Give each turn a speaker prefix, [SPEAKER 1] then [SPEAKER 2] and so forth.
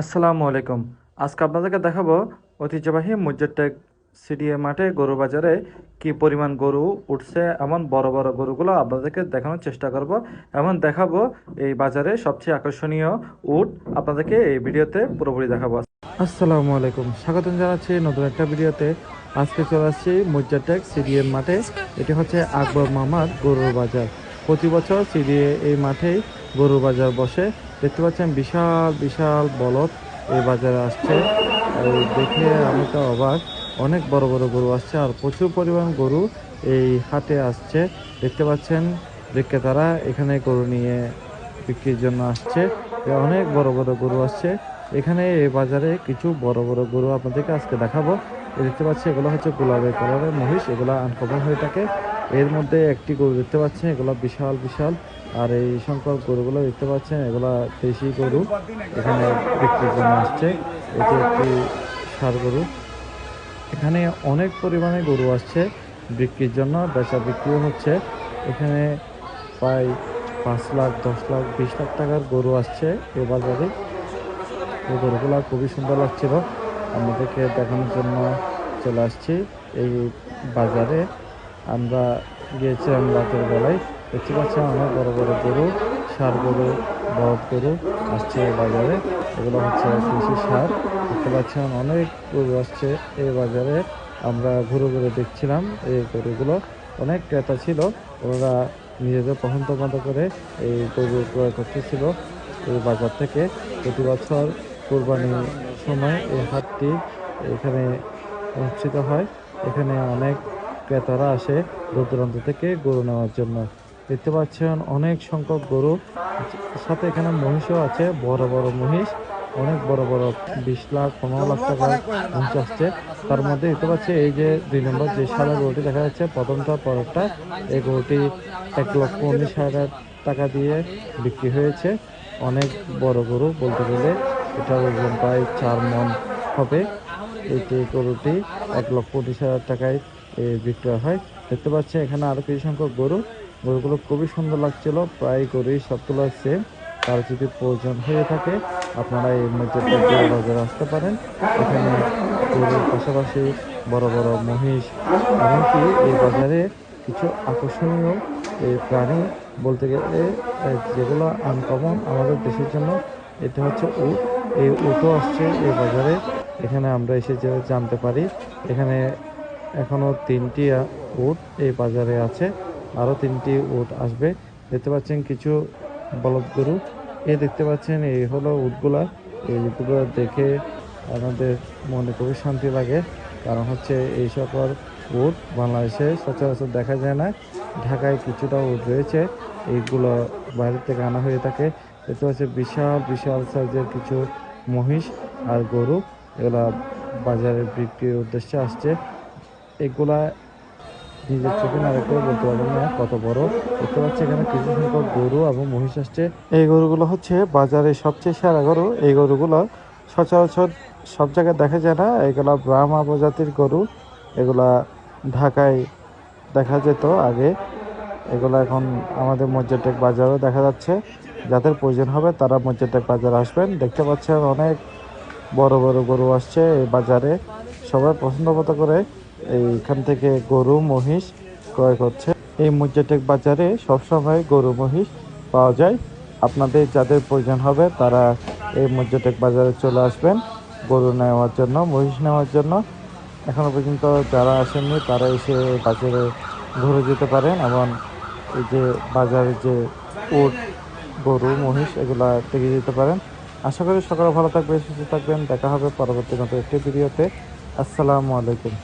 [SPEAKER 1] আসসালামু আলাইকুম। আজকে আপনাদেরকে দেখাবো ঐতিহ্যবাহী মুজ্জারটেক সিডিএ মাঠে গরু বাজারে কি পরিমাণ গরু উঠছে, এমন বড় বড় গরুগুলো আপনাদেরকে দেখানোর চেষ্টা করব। এমন দেখাবো এই বাজারে সবচেয়ে আকর্ষণীয় উট আপনাদেরকে এই ভিডিওতে পুরোপুরি দেখাবো। আসসালামু আলাইকুম, স্বাগতম জানাচ্ছি নতুন একটা ভিডিওতে। আজকে চলে আসছি মুজ্জারটেক সিডিএম মাঠে। এটি হচ্ছে আকবর মামার গরুর বাজার। প্রতি বছর সিডিএ এই মাঠেই গরুর বাজার বসে। দেখতে পাচ্ছেন বিশাল বিশাল বলদ এই বাজারে আসছে। এই দেখে আমি তো অবাক, অনেক বড় বড় গরু আসছে আর প্রচুর পরিমাণ গরু এই হাটে আসছে। দেখতে পাচ্ছেন বিক্রেতারা এখানে গরু নিয়ে বিক্রির জন্য আসছে। অনেক বড় বড় গরু আসছে এখানে এই বাজারে। কিছু বড় বড় গরু আপনাদেরকে আজকে দেখাবো। দেখতে পাচ্ছি এগুলো হচ্ছে গোলাপি কালারের মহিষ, এগুলো আনকমন হয়ে থাকে। এর মধ্যে একটি গরু দেখতে পাচ্ছেন, এগুলো বিশাল বিশাল। আর এই সংখ্যক গরুগুলো দেখতে পাচ্ছেন, এগুলা দেশি গরু এখানে বিক্রির জন্য আসছে। এটি একটি ষাঁড় গরু। এখানে অনেক পরিমাণে গরু আসছে বিক্রির জন্য, বেচা বিক্রিও হচ্ছে। এখানে প্রায় 5 লাখ, 10 লাখ, 20 লাখ টাকার গরু আসছে এ বাজারে। এই গরুগুলো খুবই সুন্দর লাগছিল, আমাদেরকে দেখানোর জন্য চলে আসছি এই বাজারে। আমরা গিয়েছিলাম রাতের বেলায়। দেখতে পাচ্ছি অনেক বড় বড় গরু, ষাঁড় গরু, বলদ গরু আসছে এই বাজারে। এগুলো হচ্ছে দেশি ষাঁড়। দেখতে পাচ্ছেন অনেক গরু আসছে এই বাজারে। আমরা ঘুরে ঘুরে দেখছিলাম এই গরুগুলো। অনেক ক্রেতা ছিল, ওরা নিজেদের পছন্দ মতো করে এই গরু ক্রয় করতেছিল এই বাজার থেকে। প্রতি বছর কোরবানির সময় এই হাটটি এখানে অনুষ্ঠিত হয়। এখানে অনেক ক্রেতারা আসে দূর দূরান্ত থেকে গরু নেওয়ার জন্য। দেখতে পাচ্ছেন অনেক সংখ্যক গরু, সাথে এখানে মহিষও আছে, বড় বড় মহিষ। অনেক বড় বড় 20 লাখ, 15 লাখ টাকার মহিষ আসছে। তার মধ্যে দেখতে পাচ্ছি এই যে 2 নম্বর যে সাদা গরুটি দেখা যাচ্ছে, প্রথমটা পরেরটা, এই গরুটি 1,19,000 টাকা দিয়ে বিক্রি হয়েছে। অনেক বড় গরু বলতে গেলে, এটার ওজন প্রায় 4 মণ হবে। এই যে গরুটি 1,19,000 টাকায় বিক্রয় হয়। দেখতে পাচ্ছি এখানে আরো কিছু সংখ্যক গরুগুলো খুবই সুন্দর লাগছিল। প্রায় গরুই সবগুলো সেম। তার যদি প্রয়োজন হয়ে থাকে আপনারা এই মধ্যে বাজারে আসতে পারেন। এখানে গরুর পাশাপাশি বড় বড় মহিষ, এমনকি এই বাজারে কিছু আকর্ষণীয় এই প্রাণী বলতে গেলে যেগুলো আনকমন আমাদের দেশের জন্য, এটা হচ্ছে উট। এই উটও আসছে এই বাজারে। এখানে আমরা এসে যে জানতে পারি এখানে এখনো 3টি উট এই বাজারে আছে, আরো 3টি উট আসবে। দেখতে পাচ্ছেন কিছু বলদ গরু। এই দেখতে পাচ্ছেন এই হলো উটগুলা। এই উটগুলো দেখে আমাদের মনে খুবই শান্তি লাগে, কারণ হচ্ছে এই সকল উট বাংলাদেশে সচরাচর দেখা যায় না। ঢাকায় কিছুটা উট রয়েছে, এইগুলো বাইরে থেকে আনা হয়ে থাকে। দেখতে পাচ্ছি বিশাল বিশাল সাইজের কিছু মহিষ আর গরু, এগুলা বাজারে বিক্রির উদ্দেশ্যে আসছে। এগুলা নিজের চোখে না দেখলে বলতে পারবেন না কত বড়। দেখতে পাচ্ছি এখানে কিছু সংখ্যক গরু এবং মহিষ আসছে। এই গরুগুলো হচ্ছে বাজারে সবচেয়ে সেরা গরু। এই গরুগুলো সচরাচর সব জায়গায় দেখা যায় না। এগুলা ব্রাহ্মা প্রজাতির গরু। এগুলা ঢাকায় দেখা যেত আগে, এগুলো এখন আমাদের মজ্জারটেক বাজারেও দেখা যাচ্ছে। যাদের প্রয়োজন হবে তারা মজ্জারটেক বাজারে আসবেন। দেখতে পাচ্ছেন অনেক বড় বড় গরু আসছে এই বাজারে। সবাই পছন্দ মতো করে এইখান থেকে গরু মহিষ ক্রয় করছে। এই মজ্জারটেক বাজারে সবসময় গরু মহিষ পাওয়া যায়। আপনাদের যাদের প্রয়োজন হবে তারা এই মজ্জারটেক বাজারে চলে আসবেন গরু নেওয়ার জন্য, মহিষ নেওয়ার জন্য। এখনো পর্যন্ত যারা আসেননি তারা এসে বাজারে ঘুরে যেতে পারেন, এবং এই যে বাজারে যে উট, গরু, মহিষ এগুলা দেখে যেতে পারেন। আশা করি সকালে ভালো থাকবেন, সুস্থ থাকবেন। দেখা হবে পরবর্তী নতুন একটি ভিডিওতে। আসসালামু আলাইকুম।